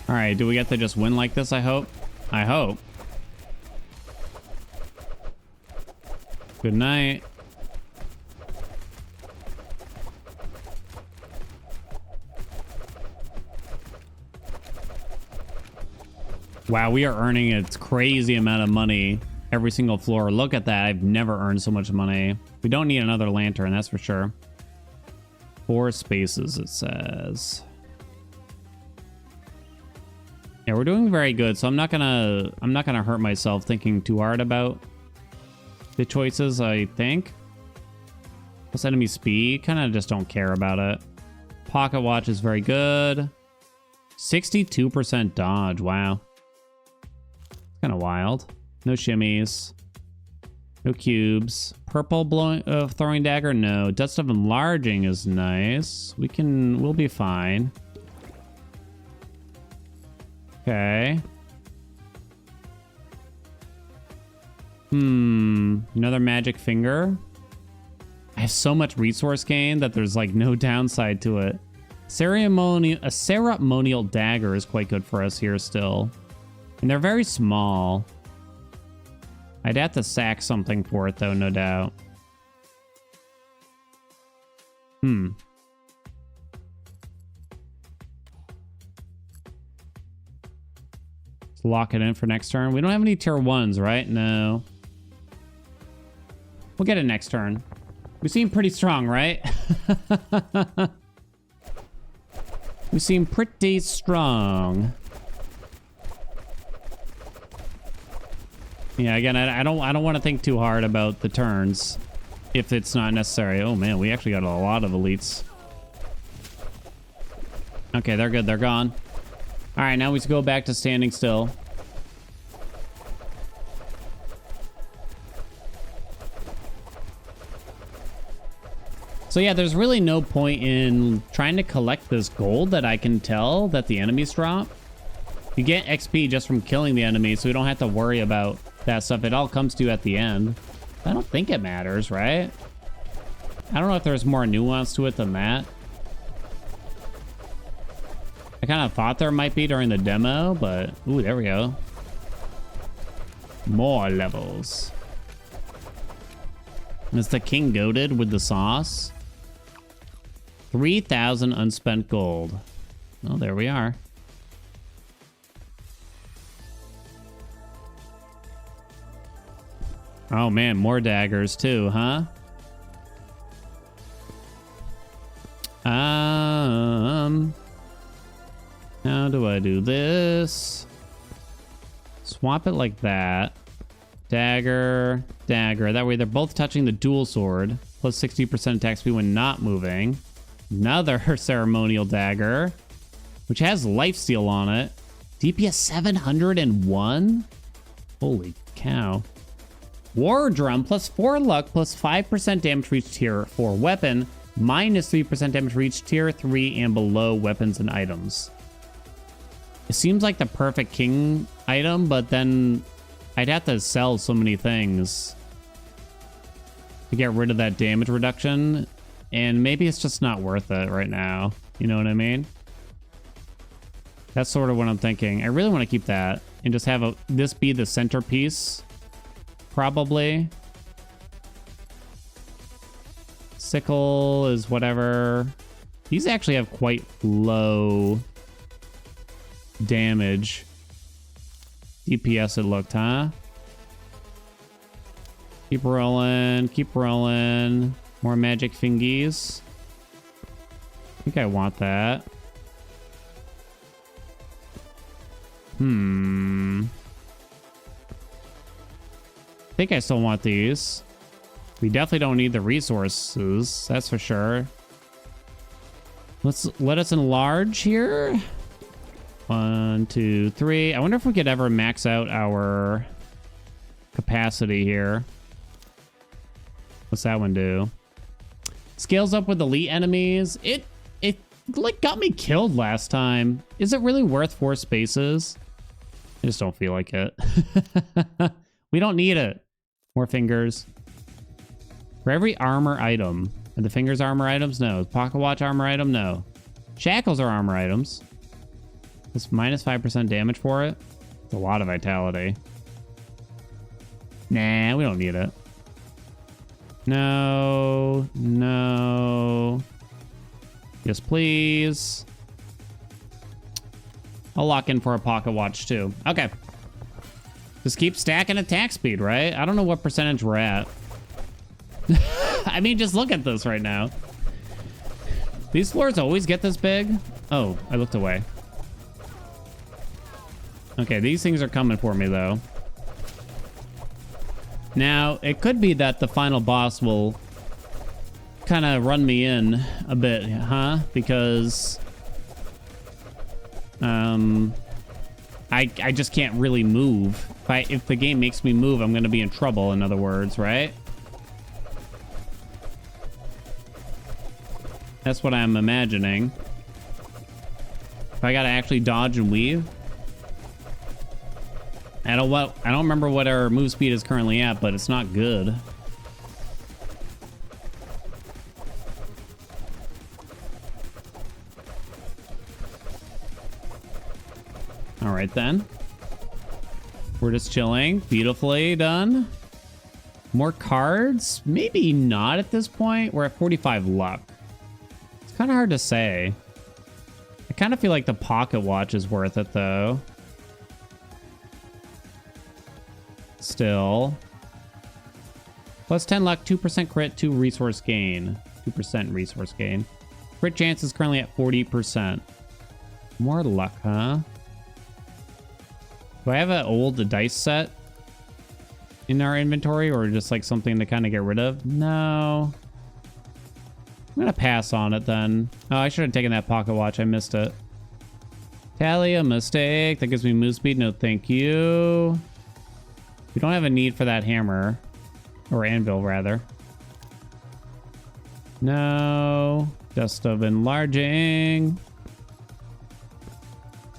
All right, do we get to just win like this, I hope? I hope. Good night. Wow, we are earning a crazy amount of money every single floor. Look at that. I've never earned so much money. We don't need another lantern, that's for sure. 4 spaces, it says. Yeah, we're doing very good, so I'm not gonna hurt myself thinking too hard about the choices, I think. Plus enemy speed, kind of just don't care about it. Pocket watch is very good. 62% dodge, wow. Kind of wild. No shimmies. No cubes. Purple throwing dagger, no. Dust of enlarging is nice. We'll be fine. Okay. Another magic finger. I have so much resource gain that there's like no downside to it. A ceremonial dagger is quite good for us here still. And they're very small. I'd have to sack something for it though, no doubt. Let's lock it in for next turn. We don't have any tier 1s, right? No. We'll get it next turn. We seem pretty strong, right? We seem pretty strong. Yeah, again, I don't want to think too hard about the turns. if it's not necessary. Oh man, we actually got a lot of elites. Okay, they're good. They're gone. All right, now we just go back to standing still. So yeah, there's really no point in trying to collect this gold that I can tell that the enemies drop. You get XP just from killing the enemy, so we don't have to worry about that stuff. It all comes to you at the end. I don't think it matters, right? I don't know if there's more nuance to it than that. I kind of thought there might be during the demo, but... Ooh, there we go. More levels. Is the king goated with the sauce? 3,000 unspent gold. Oh, there we are. Oh man, more daggers too, huh? How do I do this? Swap it like that. Dagger, dagger. That way they're both touching the dual sword. Plus 60% attack speed when not moving. Another ceremonial dagger, which has lifesteal on it. DPS 701? Holy cow. War drum plus 4 luck plus 5% damage for each tier 4 weapon. Minus 3% damage for each tier 3 and below weapons and items. It seems like the perfect king item, but then I'd have to sell so many things to get rid of that damage reduction. And maybe it's just not worth it right now. You know what I mean? That's sort of what I'm thinking. I really want to keep that and just have this be the centerpiece. Probably. Sickle is whatever. These actually have quite low damage. DPS it looked, huh? Keep rolling. Keep rolling. More magic fingies. I think I want that. I think I still want these. We definitely don't need the resources, that's for sure. Let us enlarge here. 1, 2, 3. I wonder if we could ever max out our capacity here. What's that one do? Scales up with elite enemies. It like got me killed last time. Is it really worth 4 spaces? I just don't feel like it. We don't need it. More fingers. For every armor item. Are the fingers armor items? No. Pocket watch armor item? No. Shackles are armor items. It's minus 5% damage for it. It's a lot of vitality. Nah, we don't need it. No. No. Yes, please. I'll lock in for a pocket watch too. Okay. Just keep stacking attack speed, right? I don't know what percentage we're at. I mean, just look at this right now. These floors always get this big. Oh, I looked away. Okay, these things are coming for me, though. Now, it could be that the final boss will kind of run me in a bit, huh? Because I just can't really move. If the game makes me move, I'm going to be in trouble, in other words, right? That's what I'm imagining. If I got to actually dodge and weave. I don't remember what our move speed is currently at, but it's not good. All right, then. We're just chilling. Beautifully done. More cards? Maybe not at this point. We're at 45 luck. It's kind of hard to say. I kind of feel like the pocket watch is worth it, though. Still. Plus 10 luck, 2% crit, 2 resource gain. 2% resource gain. Crit chance is currently at 40%. More luck, huh? Do I have an old dice set in our inventory, or just like something to kind of get rid of? No. I'm gonna pass on it then. Oh, I should have taken that pocket watch. I missed it. Tally, a mistake. That gives me move speed. No, thank you. We don't have a need for that hammer. Or anvil, rather. No. Dust of enlarging.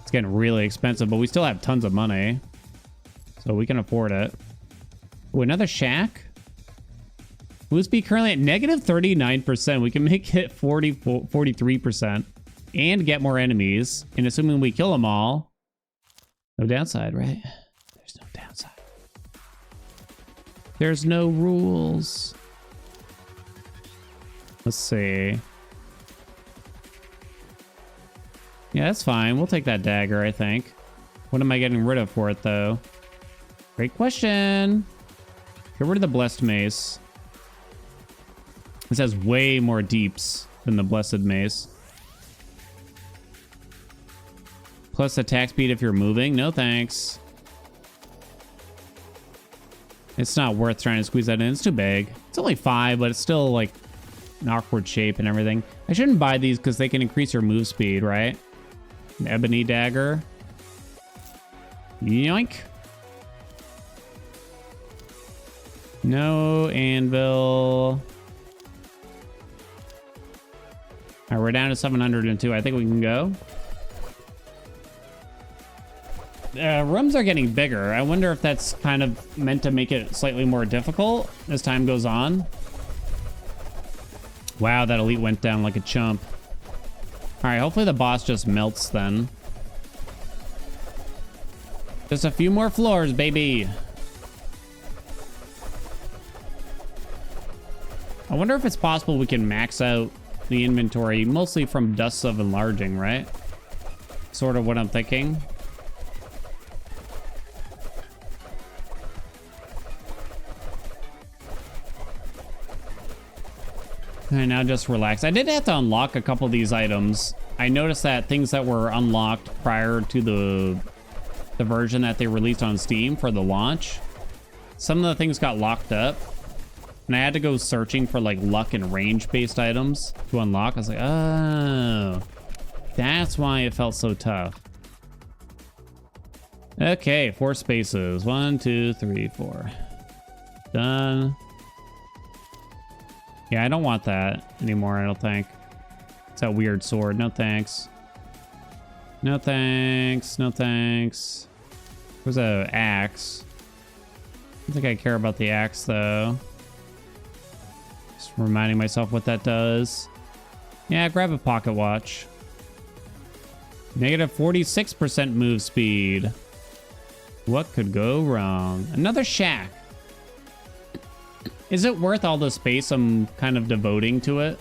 It's getting really expensive, but we still have tons of money. So we can afford it. Ooh, another shack? Move speed currently at negative 39%. We can make it 43%. And get more enemies. And assuming we kill them all. No downside, right? There's no downside. There's no rules. Let's see. Yeah, that's fine. We'll take that dagger, I think. What am I getting rid of for it, though? Great question. Get rid of the blessed mace. This has way more deeps than the blessed mace. Plus attack speed if you're moving. No thanks. It's not worth trying to squeeze that in. It's too big. It's only 5, but it's still like an awkward shape and everything. I shouldn't buy these because they can increase your move speed, right? An ebony dagger. Yoink. No anvil. All right, we're down to 702. I think we can go. Rooms are getting bigger. I wonder if that's kind of meant to make it slightly more difficult as time goes on. Wow, that elite went down like a chump. All right, hopefully the boss just melts then. Just a few more floors, baby. I wonder if it's possible we can max out the inventory, mostly from Dust of Enlarging, right? Sort of what I'm thinking. And now just relax. I did have to unlock a couple of these items. I noticed that things that were unlocked prior to the version that they released on Steam for the launch, some of the things got locked up. And I had to go searching for like luck and range based items to unlock. I was like, oh, that's why it felt so tough. Okay, 4 spaces. 1, 2, 3, 4. Done. Yeah, I don't want that anymore, I don't think. It's that weird sword. No thanks. No thanks. No thanks. There's an axe. I don't think I care about the axe, though. Just reminding myself what that does. Yeah, grab a pocket watch. Negative 46% move speed. What could go wrong? Another shack. Is it worth all the space I'm kind of devoting to it?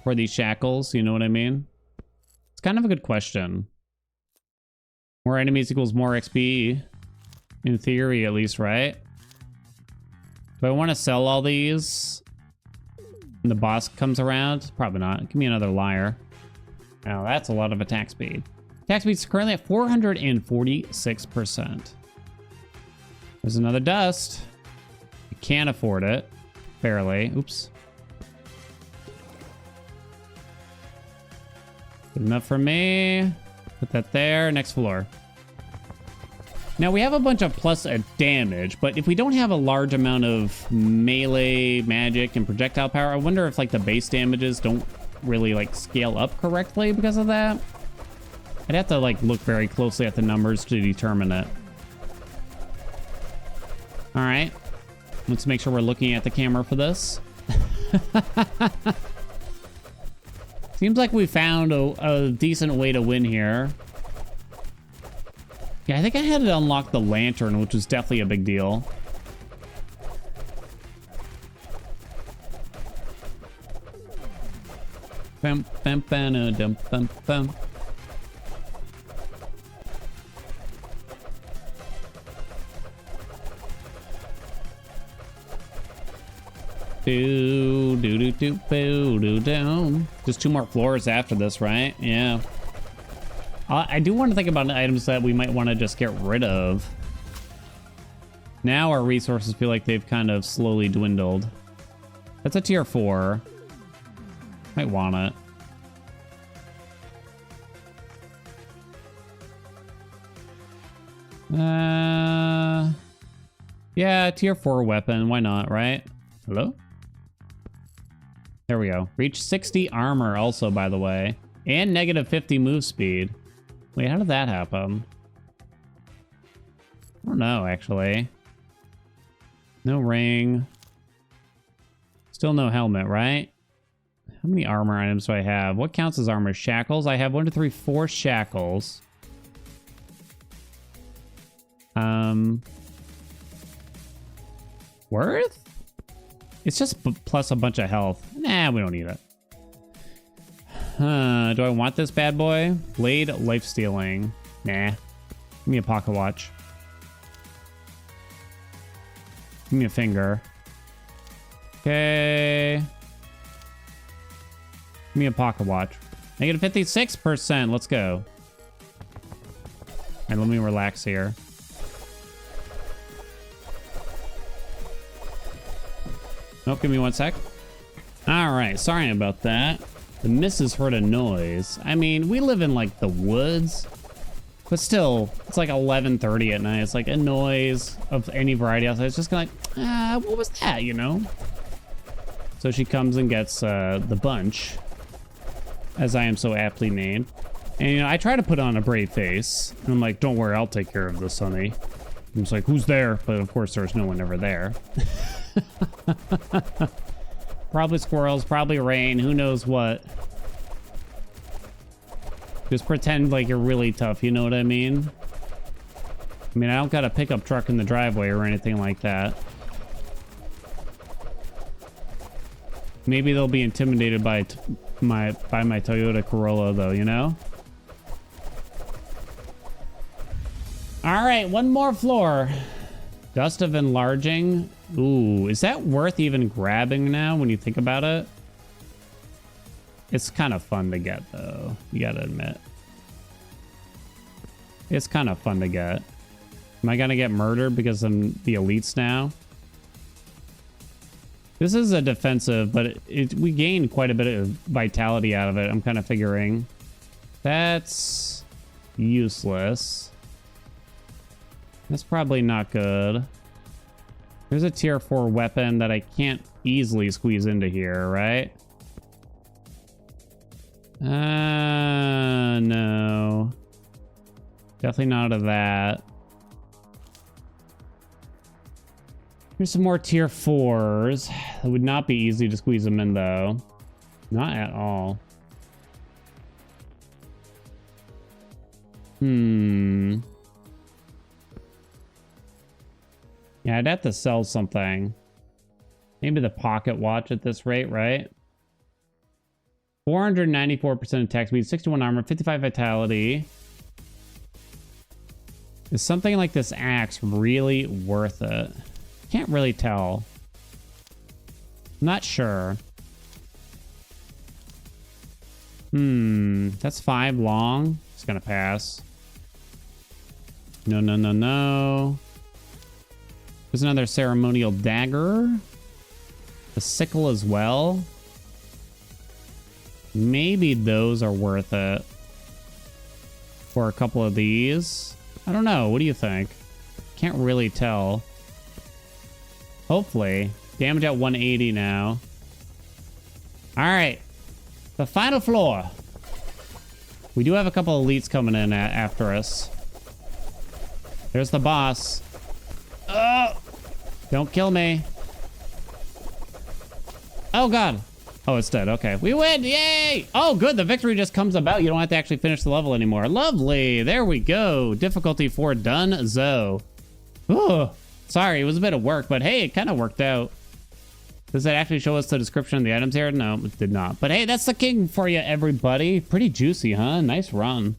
For these shackles, you know what I mean? It's kind of a good question. More enemies equals more XP. In theory, at least, right? Do I want to sell all these when the boss comes around? Probably not. Give me another lyre. Now, that's a lot of attack speed. Attack speed's currently at 446%. There's another dust. Can't afford it. Barely. Oops. Good enough for me. Put that there. Next floor. Now we have a bunch of plus damage, but if we don't have a large amount of melee, magic, and projectile power, I wonder if like the base damages don't really like scale up correctly because of that. I'd have to like look very closely at the numbers to determine it. All right. Let's make sure we're looking at the camera for this. Seems like we found a decent way to win here. Yeah, I think I had to unlock the lantern, which was definitely a big deal. Bum, bum, bum, dum, bum, bum. Do do do do do do down. Just 2 more floors after this, right? Yeah. I do want to think about items that we might want to just get rid of. Now our resources feel like they've kind of slowly dwindled. That's a tier 4. Might want it. Yeah, tier 4 weapon. Why not, right? Hello? There we go. Reach 60 armor also, by the way. And negative 50 move speed. Wait, how did that happen? I don't know, actually. No ring. Still no helmet, right? How many armor items do I have? What counts as armor? Shackles? I have 1, 2, 3, 4 shackles. Worth? It's just plus a bunch of health. Nah, we don't need it. Do I want this bad boy? Blade, life stealing. Nah. Give me a pocket watch. Give me a finger. Okay. Give me a pocket watch. Negative 56%. Let's go. And let me relax here. Nope, give me 1 sec. All right, sorry about that. The missus heard a noise. I mean, we live in like the woods, but still, it's like 11:30 at night. It's like a noise of any variety outside. It's just kind of like, what was that, you know? So she comes and gets the bunch, as I am so aptly named. And, you know, I try to put on a brave face. And I'm like, don't worry, I'll take care of this, honey. I'm just like, who's there? But of course, there's no one ever there. Probably squirrels, probably rain, who knows what. Just pretend like you're really tough, you know what I mean? I mean, I don't got a pickup truck in the driveway or anything like that. Maybe they'll be intimidated by my Toyota Corolla though, you know? All right, one more floor. Dust of enlarging. Ooh, is that worth even grabbing now when you think about it? It's kind of fun to get though, you gotta admit. It's kind of fun to get. Am I gonna get murdered because I'm the elites now? This is a defensive, but we gain quite a bit of vitality out of it, I'm kind of figuring. That's useless. That's probably not good. There's a tier 4 weapon that I can't easily squeeze into here, right? No. Definitely not out of that. Here's some more tier 4s. It would not be easy to squeeze them in, though. Not at all. Yeah, I'd have to sell something. Maybe the pocket watch at this rate, right? 494% attack speed, 61 armor, 55 vitality. Is something like this axe really worth it? Can't really tell. Not sure. That's 5 long. It's gonna pass. No, no, no, no. There's another ceremonial dagger. The sickle as well. Maybe those are worth it. For a couple of these. I don't know. What do you think? Can't really tell. Hopefully. Damage at 180 now. Alright. The final floor. We do have a couple of elites coming in after us. There's the boss. Oh! Don't kill me. Oh, God. Oh, it's dead. Okay. We win. Yay! Oh, good. The victory just comes about. You don't have to actually finish the level anymore. Lovely. There we go. Difficulty 4 done. Zo. Oh, sorry. It was a bit of work, but hey, it kind of worked out. Does it actually show us the description of the items here? No, it did not. But hey, that's the king for you, everybody. Pretty juicy, huh? Nice run.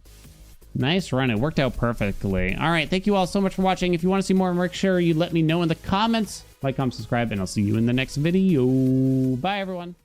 Nice run. It worked out perfectly. All right. Thank you all so much for watching. If you want to see more, make sure you let me know in the comments. Like, comment, subscribe, and I'll see you in the next video. Bye, everyone.